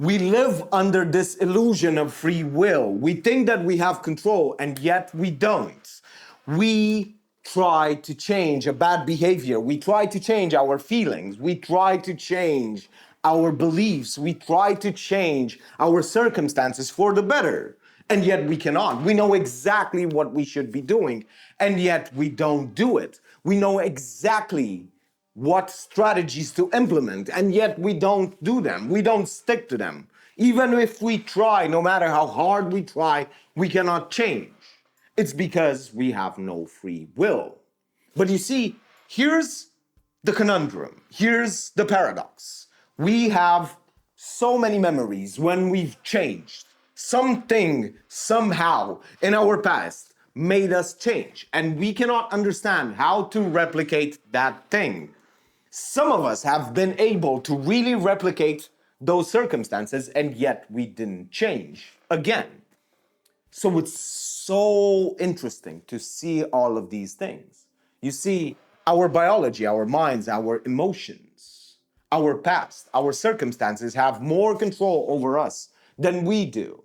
We live under this illusion of free will. We think that we have control, and yet we don't. We try to change a bad behavior. We try to change our feelings. We try to change our beliefs. We try to change our circumstances for the better. And yet we cannot. We know exactly what we should be doing, and yet we don't do it. We know exactly what strategies to implement, and yet we don't do them. We don't stick to them. Even if we try, no matter how hard we try, we cannot change. It's because we have no free will. But you see, here's the conundrum. Here's the paradox. We have so many memories when we've changed. Something, somehow, in our past made us change, and we cannot understand how to replicate that thing. Some of us have been able to really replicate those circumstances, and yet we didn't change again. So it's so interesting to see all of these things. You see, our biology, our minds, our emotions, our past, our circumstances have more control over us than we do.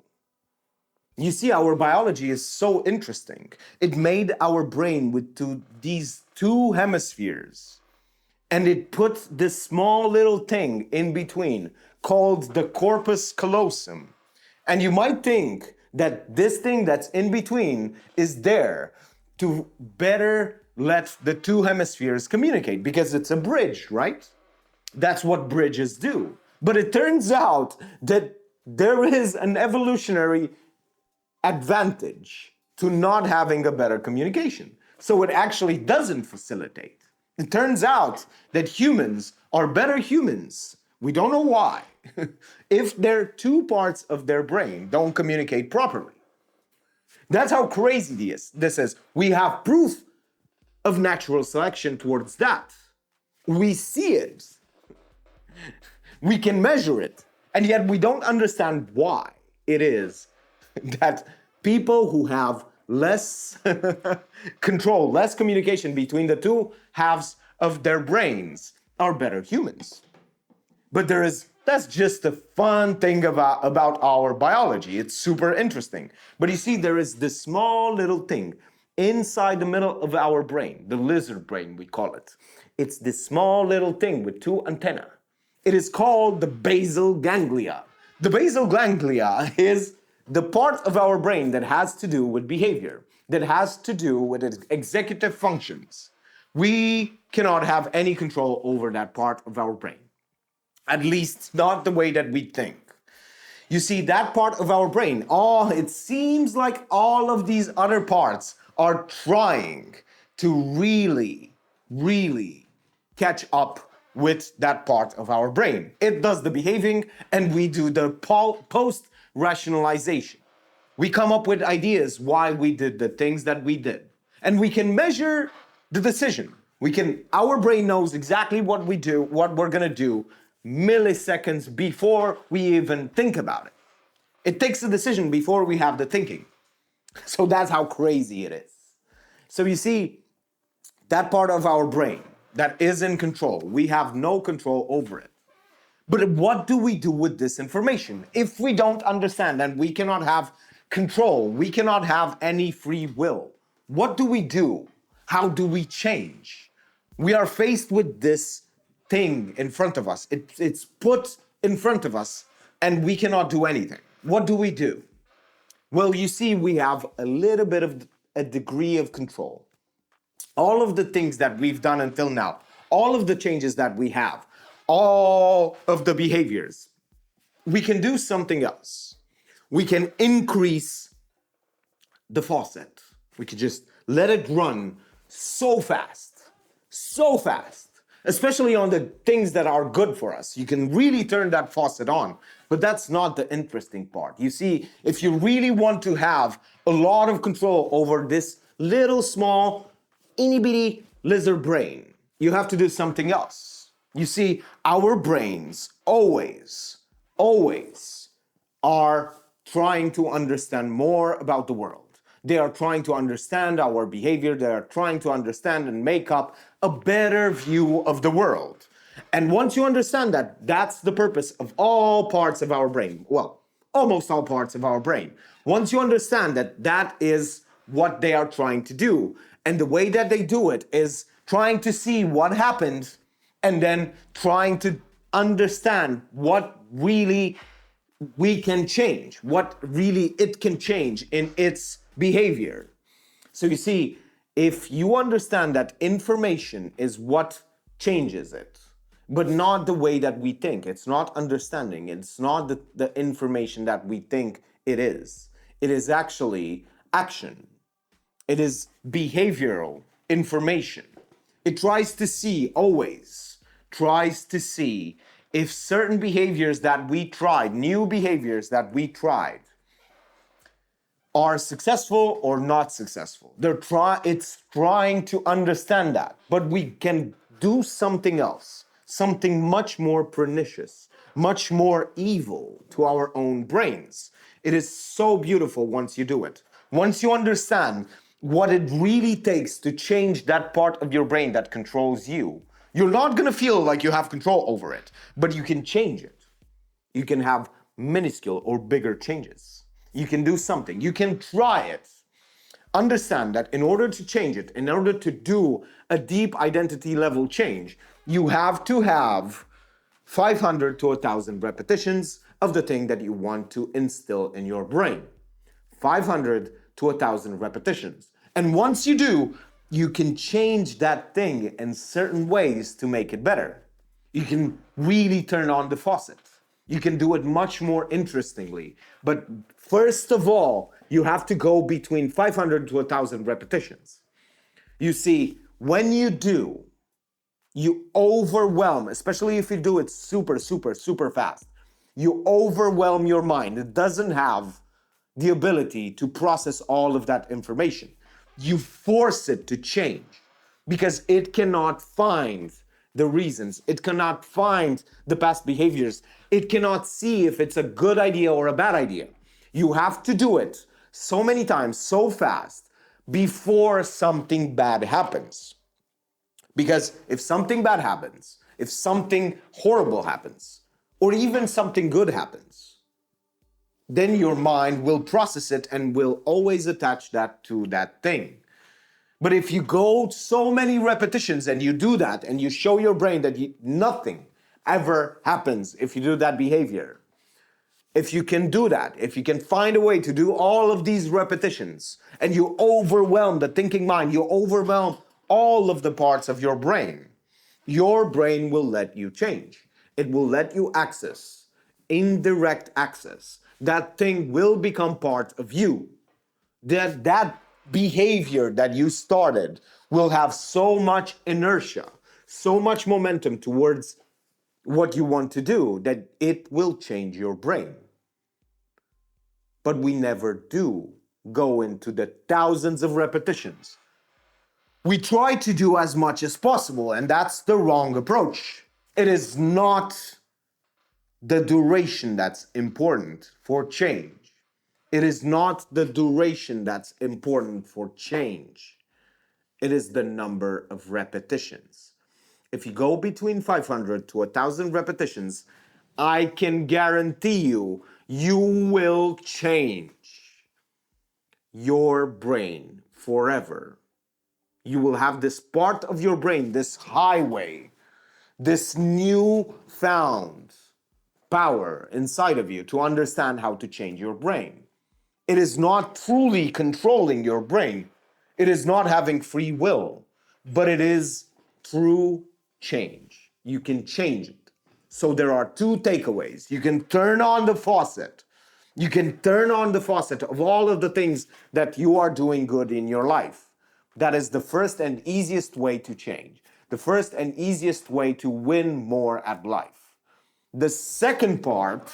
You see, our biology is so interesting. It made our brain with these two hemispheres, and it put this small little thing in between called the corpus callosum. And you might think that this thing that's in between is there to better let the two hemispheres communicate, because it's a bridge, right? That's what bridges do. But it turns out that there is an evolutionary advantage to not having a better communication. So it actually doesn't facilitate. It turns out that humans are better humans. We don't know why. If their two parts of their brain don't communicate properly. That's how crazy this is. We have proof of natural selection towards that. We see it. We can measure it. And yet we don't understand why it is that people who have less control, less communication between the two halves of their brains are better humans. But that's just the fun thing about our biology. It's super interesting. But you see, there is this small little thing inside the middle of our brain, the lizard brain, we call it. It's this small little thing with two antennae. It is called the basal ganglia. The basal ganglia is the part of our brain that has to do with behavior, that has to do with executive functions. We cannot have any control over that part of our brain. At least not the way that we think. You see, that part of our brain, it seems like all of these other parts are trying to really, really catch up with that part of our brain. It does the behaving, and we do the post-rationalization. We come up with ideas why we did the things that we did. And we can measure the decision. Our brain knows exactly what we do, what we're gonna do, milliseconds before we even think about it. It takes a decision before we have the thinking. So that's how crazy it is. So you see, that part of our brain that is in control, we have no control over it. But what do we do with this information? If we don't understand and we cannot have control, we cannot have any free will, what do we do? How do we change? We are faced with this thing in front of us. It's put in front of us, and we cannot do anything. What do we do? Well, you see, we have a little bit of a degree of control. All of the things that we've done until now, all of the changes that we have, all of the behaviors, we can do something else. We can increase the faucet. We can just let it run so fast, especially on the things that are good for us. You can really turn that faucet on, but that's not the interesting part. You see, if you really want to have a lot of control over this little small, itty-bitty lizard brain, you have to do something else. You see, our brains always are trying to understand more about the world. They are trying to understand our behavior. They are trying to understand and make up a better view of the world. And once you understand that, that's the purpose of all parts of our brain. Well, almost all parts of our brain. Once you understand that that is what they are trying to do, and the way that they do it is trying to see what happened and then trying to understand what really we can change, what really it can change in its behavior. So you see, if you understand that information is what changes it, but not the way that we think, it's not understanding, it's not the information that we think it is actually action, it is behavioral information. It tries to see, always tries to see if certain behaviors that we tried, new behaviors that we tried, are successful or not successful. It's trying to understand that. But we can do something else, something much more pernicious, much more evil to our own brains. It is so beautiful once you do it. Once you understand what it really takes to change that part of your brain that controls you, you're not gonna feel like you have control over it, but you can change it. You can have minuscule or bigger changes. You can do something. You can try it. Understand that in order to change it, in order to do a deep identity level change, you have to have 500 to 1,000 repetitions of the thing that you want to instill in your brain. 500 to 1,000 repetitions. And once you do, you can change that thing in certain ways to make it better. You can really turn on the faucet. You can do it much more interestingly. But first of all, you have to go between 500 to 1,000 repetitions. You see, when you do, you overwhelm, especially if you do it super, super, super fast. You overwhelm your mind. It doesn't have the ability to process all of that information. You force it to change because it cannot find the reasons. It cannot find the past behaviors. It cannot see if it's a good idea or a bad idea. You have to do it so many times, so fast, before something bad happens. Because if something bad happens, if something horrible happens, or even something good happens, then your mind will process it and will always attach that to that thing. But if you go so many repetitions and you do that and you show your brain that nothing ever happens if you do that behavior, if you can do that, if you can find a way to do all of these repetitions and you overwhelm the thinking mind, you overwhelm all of the parts of your brain will let you change. It will let you access, indirect access. That thing will become part of you. That behavior that you started will have so much inertia, so much momentum towards what you want to do that it will change your brain. But we never do go into the thousands of repetitions. We try to do as much as possible, and that's the wrong approach. It is not the duration that's important for change. It is not the duration that's important for change. It is the number of repetitions. If you go between 500 to 1,000 repetitions, I can guarantee you, you will change your brain forever. You will have this part of your brain, this highway, this new-found power inside of you to understand how to change your brain. It is not truly controlling your brain. It is not having free will, but it is true change. You can change it. So there are two takeaways. You can turn on the faucet. You can turn on the faucet of all of the things that you are doing good in your life. That is the first and easiest way to change. The first and easiest way to win more at life. The second part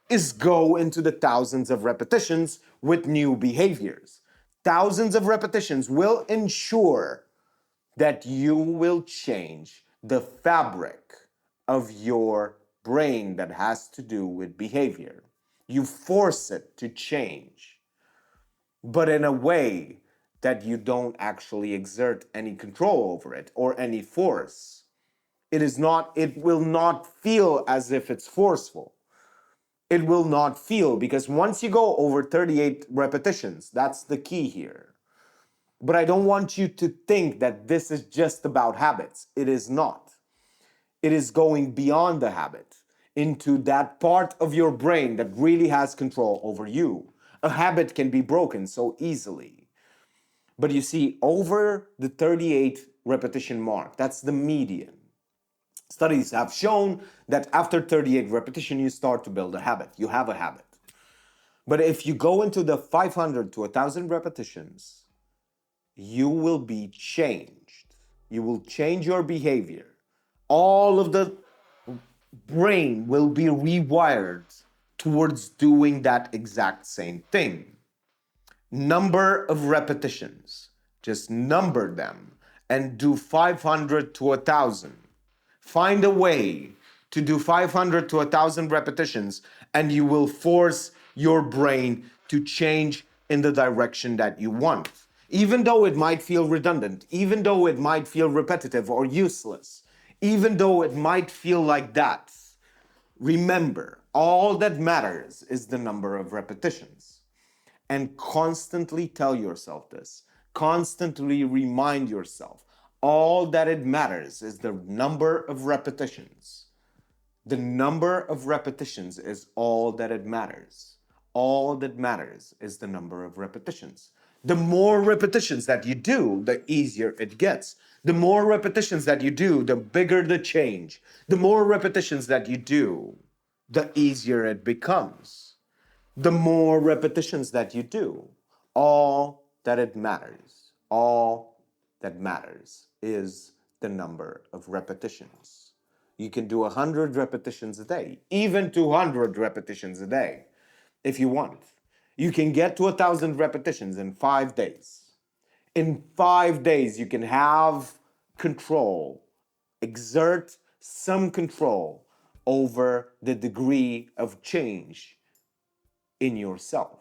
is go into the thousands of repetitions with new behaviors. Thousands of repetitions will ensure that you will change the fabric of your brain that has to do with behavior. You force it to change, but in a way that you don't actually exert any control over it or any force. It will not feel as if it's forceful. It will not feel, because once you go over 38 repetitions, that's the key here. But I don't want you to think that this is just about habits. It is not. It is going beyond the habit into that part of your brain that really has control over you. A habit can be broken so easily. But you see, over the 38 repetition mark, that's the median. Studies have shown that after 38 repetition, you start to build a habit. You have a habit. But if you go into the 500 to 1,000 repetitions, you will be changed. You will change your behavior. All of the brain will be rewired towards doing that exact same thing. Number of repetitions, just number them and do 500 to 1,000. Find a way to do 500 to 1,000 repetitions, and you will force your brain to change in the direction that you want. Even though it might feel redundant, even though it might feel repetitive or useless, even though it might feel like that, remember, all that matters is the number of repetitions. And constantly tell yourself this. Constantly remind yourself. All that it matters is the number of repetitions. The number of repetitions is all that it matters. All that matters is the number of repetitions. The more repetitions that you do, the easier it gets. The more repetitions that you do, the bigger the change. The more repetitions that you do, the easier it becomes. The more repetitions that you do, all that it matters, all that matters is the number of repetitions. You can do 100 repetitions a day, even 200 repetitions a day, if you want. You can get to 1,000 repetitions in 5 days. In 5 days, you can have control, exert some control over the degree of change in yourself.